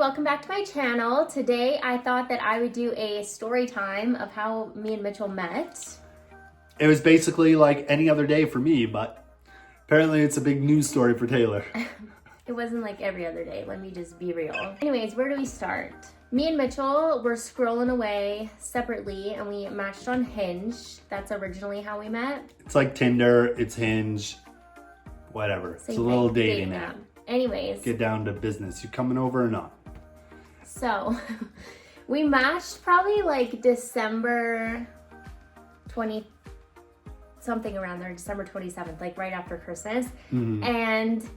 welcome back to my channel. Today I thought that I would do a story time of how me and Mitchell met. It was basically like any other day for me, but apparently it's a big news story for Taylor. It wasn't like every other day, let me just be real. Anyways, where do we start? Me and Mitchell were scrolling away separately and we matched on Hinge. That's originally how we met. It's like Tinder, it's Hinge, whatever. It's a little dating app. Anyways. Get down to business. You coming over or not? So, we matched probably like December 20, something around there, December 27th, like right after Christmas. Mm-hmm. And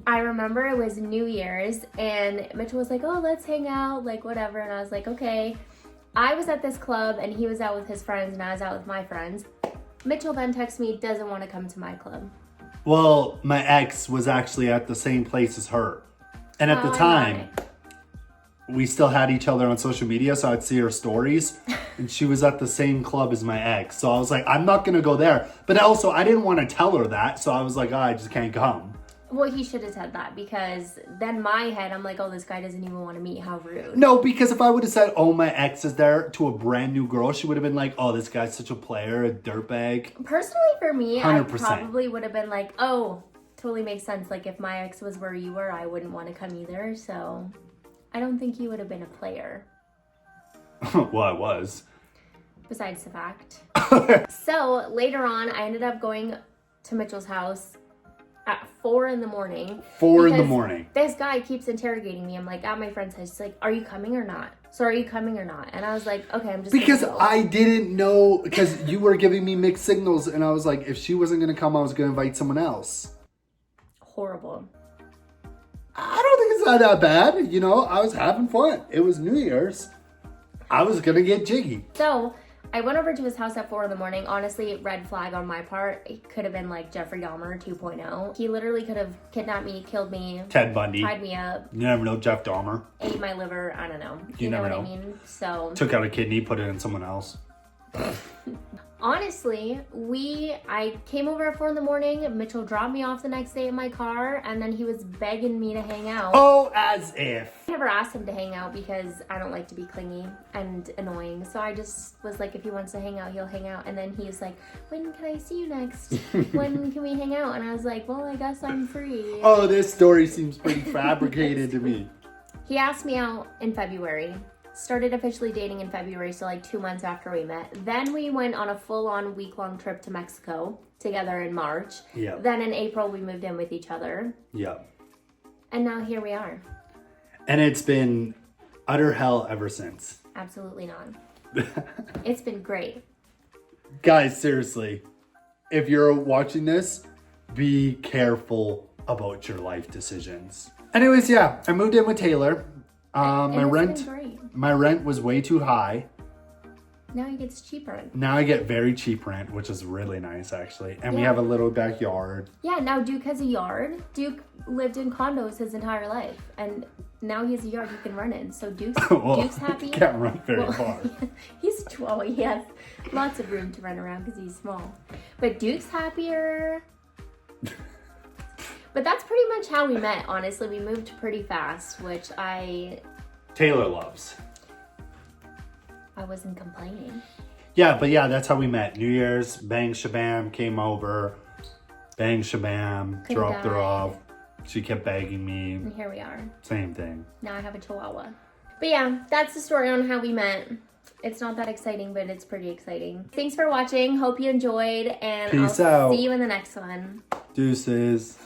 I remember it was New Year's and Mitchell was like, oh, let's hang out, like whatever. And I was like, okay. I was at this club and he was out with his friends and I was out with my friends. Mitchell then texts me, doesn't want to come to my club. Well, my ex was actually at the same place as her. And at the time, we still had each other on social media, so I'd see her stories. And she was at the same club as my ex. So I was like, I'm not going to go there. But also, I didn't want to tell her that. So I was like, oh, I just can't come. Well, he should have said that because then my head, I'm like, oh, this guy doesn't even want to meet. How rude. No, because if I would have said, oh, my ex is there to a brand new girl, she would have been like, oh, this guy's such a player, a dirtbag. Personally, for me, 100%. I probably would have been like, oh, totally makes sense. Like if my ex was where you were, I wouldn't want to come either. So I don't think you would have been a player. Well, I was. Besides the fact. So later on, I ended up going to Mitchell's house at 4 in the morning. 4 in the morning. This guy keeps interrogating me. I'm like at my friend's house. He's like, are you coming or not? So are you coming or not? And I was like, okay, I'm just because gonna go. I didn't know, because you were giving me mixed signals and I was like, if she wasn't going to come, I was going to invite someone else. Horrible. I don't think it's not that bad. You know, I was having fun. It was New Year's. I was going to get jiggy. So I went over to his house at 4 in the morning. Honestly, red flag on my part. It could have been like Jeffrey Dahmer 2.0. He literally could have kidnapped me, killed me. Ted Bundy. Tied me up. You never know, Jeff Dahmer. Ate my liver. I don't know. You never know what I mean? So took out a kidney, put it in someone else. honestly, I came over at 4 in the morning. Mitchell dropped me off the next day in my car, and then he was begging me to hang out. Oh, as if. I never asked him to hang out because I don't like to be clingy and annoying. So I just was like, if he wants to hang out, he'll hang out. And then he was like, when can I see you next? When can we hang out? And I was like, well, I guess I'm free. Oh, this story seems pretty fabricated to me. He asked me out in February. Started officially dating in February, so like 2 months after we met. Then we went on a full-on week-long trip to Mexico together in March. Yeah. Then in April, we moved in with each other. Yeah. And now here we are. And it's been utter hell ever since. Absolutely not. It's been great. Guys, seriously, if you're watching this, be careful about your life decisions. Anyways, yeah, I moved in with Taylor. My rent was way too high. Now he gets cheap rent. Now I get very cheap rent, which is really nice actually. And we have a little backyard. Yeah, now Duke has a yard. Duke lived in condos his entire life. And now he has a yard he can run in. So Duke's happy. He can't run very far. He's 12. He has lots of room to run around because he's small. But Duke's happier. But that's pretty much how we met, honestly. We moved pretty fast, which Taylor loves. I wasn't complaining. Yeah, but yeah, that's how we met. New Year's, bang shabam, came over, bang shabam, dropped her off. She kept begging me. And here we are. Same thing. Now I have a chihuahua. But yeah, that's the story on how we met. It's not that exciting, but it's pretty exciting. Thanks for watching. Hope you enjoyed, and Peace I'll out. see you in the next one. Deuces.